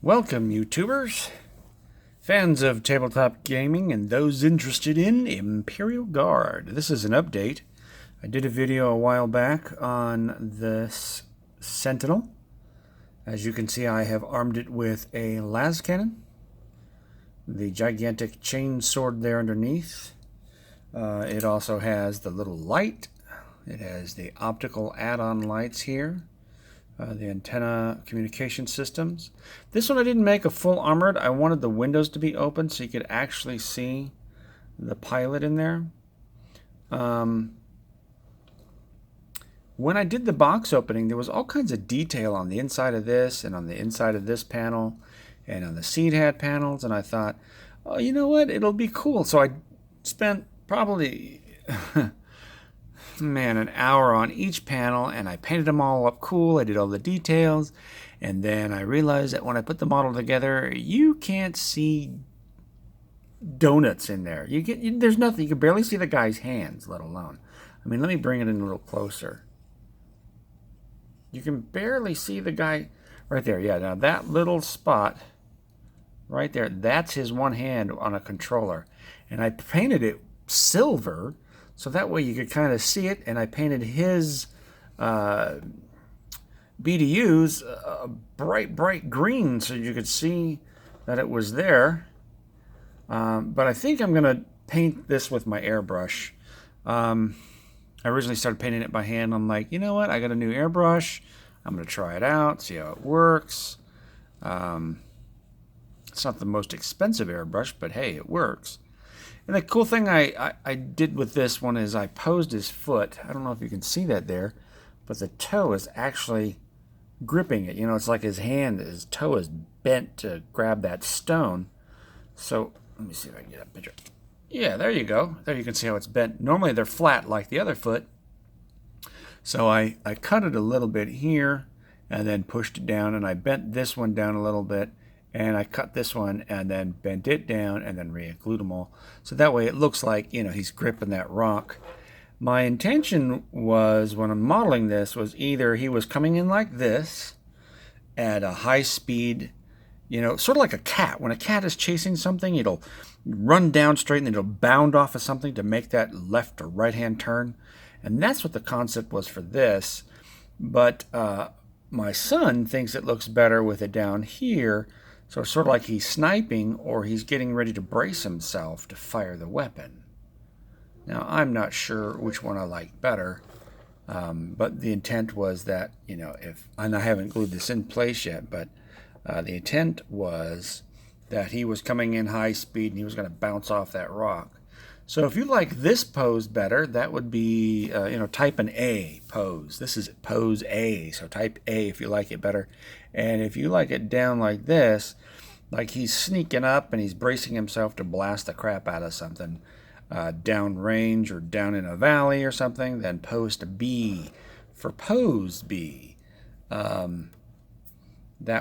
Welcome, YouTubers, fans of tabletop gaming, and those interested in Imperial Guard. This is an update. I did a video a while back on this Sentinel. As you can see, I have armed it with a las cannon, the gigantic chain sword there underneath. It also has the little light. It has the optical add-on lights here. The antenna communication systems. This one I didn't make a full armored. I wanted the windows to be open so you could actually see the pilot in there. When I did the box opening, there was all kinds of detail on the inside of this and on the inside of this panel and on the seat hat panels, and I thought, oh, you know what? It'll be cool. So I spent probably an hour on each panel, and I painted them all up cool. I did all the details, and then I realized that when I put the model together, you can't see donuts in there. There's nothing. You can barely see the guy's hands, let alone. I mean, let me bring it in a little closer. You can barely see the guy right there. Yeah, now that little spot right there, that's his one hand on a controller, and I painted it silver so that way you could kind of see it, and I painted his BDUs bright green so you could see that it was there. But I think I'm going to paint this with my airbrush. I originally started painting it by hand. I'm like, you know what? I got a new airbrush. I'm going to try it out, see how it works. It's not the most expensive airbrush, but hey, it works. And the cool thing I did with this one is I posed his foot. I don't know if you can see that there, but the toe is actually gripping it. You know, it's like his toe is bent to grab that stone. So let me see if I can get a picture. Yeah, there you go. There you can see how it's bent. Normally they're flat like the other foot. So I cut it a little bit here and then pushed it down, and I bent this one down a little bit. And I cut this one and then bent it down and then re-glued them all. So that way it looks like, you know, he's gripping that rock. My intention was, when I'm modeling this, was either he was coming in like this at a high speed, you know, sort of like a cat. When a cat is chasing something, it'll run down straight and then it'll bound off of something to make that left or right hand turn. And that's what the concept was for this. But my son thinks it looks better with it down here. So it's sort of like he's sniping, or he's getting ready to brace himself to fire the weapon. Now, I'm not sure which one I like better, but the intent was that, you know, and I haven't glued this in place yet, but the intent was that he was coming in high speed and he was going to bounce off that rock. So if you like this pose better, that would be, type an A pose. This is pose A, so type A if you like it better. And if you like it down like this, like he's sneaking up and he's bracing himself to blast the crap out of something down range or down in a valley or something, then pose to B for pose B. That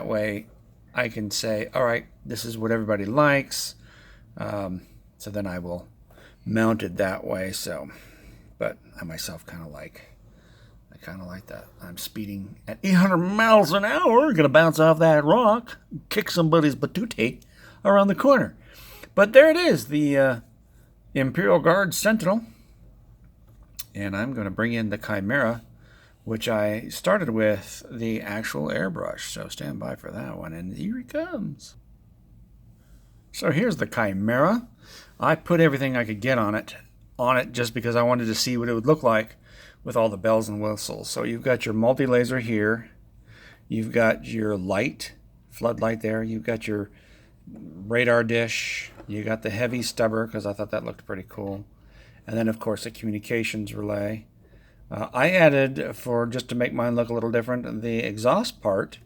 way I can say, all right, this is what everybody likes. So then I will mount it that way. So, but I myself kind of like that. I'm speeding at 800 miles an hour, gonna bounce off that rock, kick somebody's batute around the corner. But there it is, the Imperial Guard Sentinel. And I'm going to bring in the Chimera, which I started with the actual airbrush. So stand by for that one, and here he comes. So here's the Chimera. I put everything I could get on it just because I wanted to see what it would look like with all the bells and whistles. So you've got your multi-laser here. You've got your light, floodlight there. You've got your radar dish. You got the heavy stubber, because I thought that looked pretty cool. And then, of course, the communications relay. I added, just to make mine look a little different, the exhaust part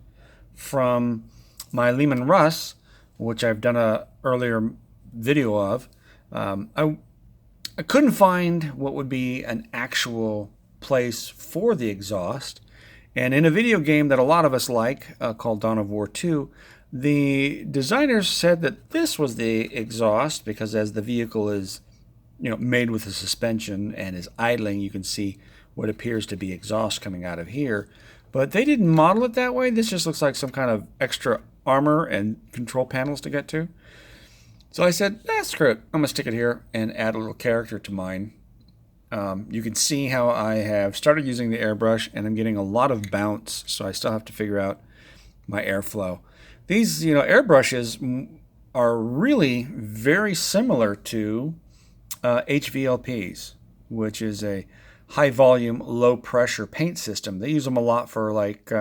from my Lehman Russ, which I've done a earlier video of. I couldn't find what would be an actual place for the exhaust, and in a video game that a lot of us like called Dawn of War 2, the designers said that this was the exhaust because as the vehicle is, made with a suspension and is idling, you can see what appears to be exhaust coming out of here. But they didn't model it that way. This just looks like some kind of extra armor and control panels to get to. So I said, screw it. I'm going to stick it here and add a little character to mine. You can see how I have started using the airbrush and I'm getting a lot of bounce, so I still have to figure out my airflow. These, airbrushes are really very similar to HVLPs, which is a high volume, low pressure paint system. They use them a lot for like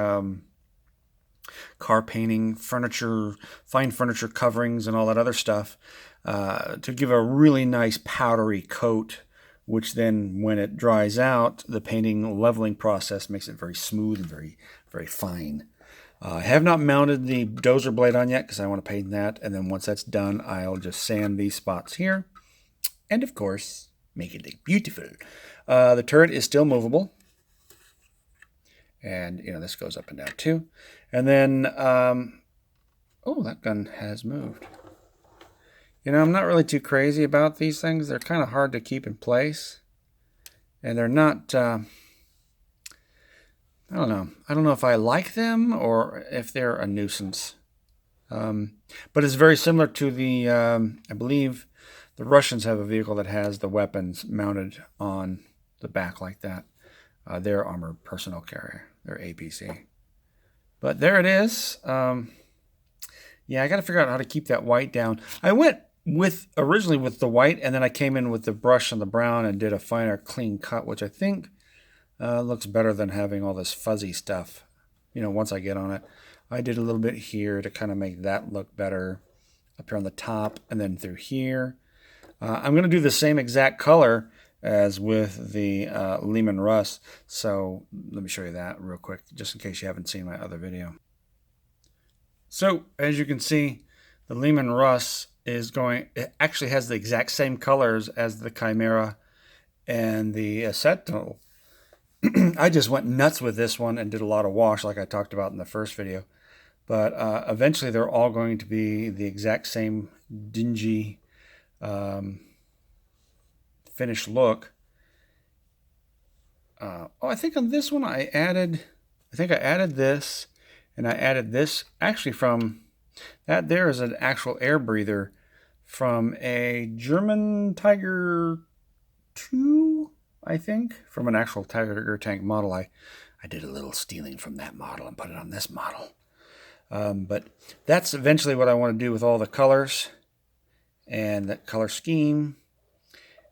car painting, furniture, fine furniture coverings, and all that other stuff to give a really nice powdery coat, which then when it dries out, the painting leveling process makes it very smooth and very, very fine. I have not mounted the dozer blade on yet because I want to paint that, and then once that's done, I'll just sand these spots here, and of course, make it look beautiful. The turret is still movable, and this goes up and down too. And then, oh, that gun has moved. I'm not really too crazy about these things. They're kind of hard to keep in place, and they're not. I don't know. I don't know if I like them or if they're a nuisance. But it's very similar to the, I believe the Russians have a vehicle that has the weapons mounted on the back like that. Their armored personnel carrier, their APC. But there it is. Yeah, I got to figure out how to keep that white down. I went originally with the white, and then I came in with the brush on the brown and did a finer, clean cut, which I think looks better than having all this fuzzy stuff, once I get on it. I did a little bit here to kind of make that look better up here on the top and then through here. I'm going to do the same exact color as with the Lehman Russ. So let me show you that real quick, just in case you haven't seen my other video. So as you can see, the Lehman Russ it actually has the exact same colors as the Chimera and the Sentinel. I just went nuts with this one and did a lot of wash like I talked about in the first video. But eventually they're all going to be the exact same dingy finished look. I think on this one I added this, and I added this actually from that there is an actual air breather from a German Tiger 2, I think, from an actual Tiger tank model. I did a little stealing from that model and put it on this model. But that's eventually what I want to do with all the colors and that color scheme.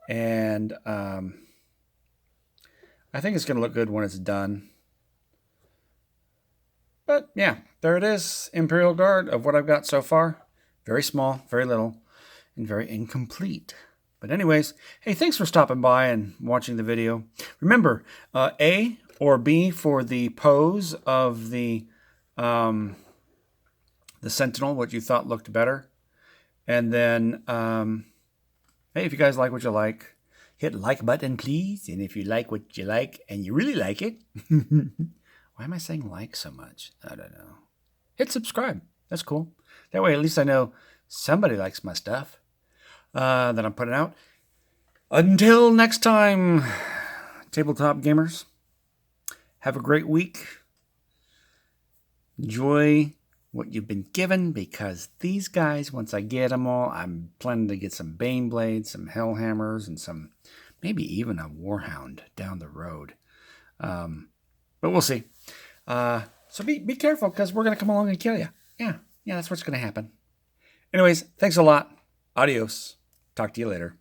And I think it's going to look good when it's done. But yeah, there it is. Imperial Guard of what I've got so far. Very small, very little, and very incomplete. But anyways, hey, thanks for stopping by and watching the video. Remember, A or B for the pose of the Sentinel, what you thought looked better. And then, hey, if you guys like what you like, hit like button, please. And if you like what you like and you really like it, why am I saying like so much? I don't know. Hit subscribe. That's cool. That way, at least I know somebody likes my stuff that I'm putting out. Until next time, tabletop gamers, have a great week. Enjoy what you've been given, because these guys, once I get them all, I'm planning to get some Bane Blades, some Hellhammers, and some, maybe even a Warhound down the road. But we'll see. So be careful, because we're going to come along and kill you. Yeah, that's what's going to happen. Anyways, thanks a lot. Adios. Talk to you later.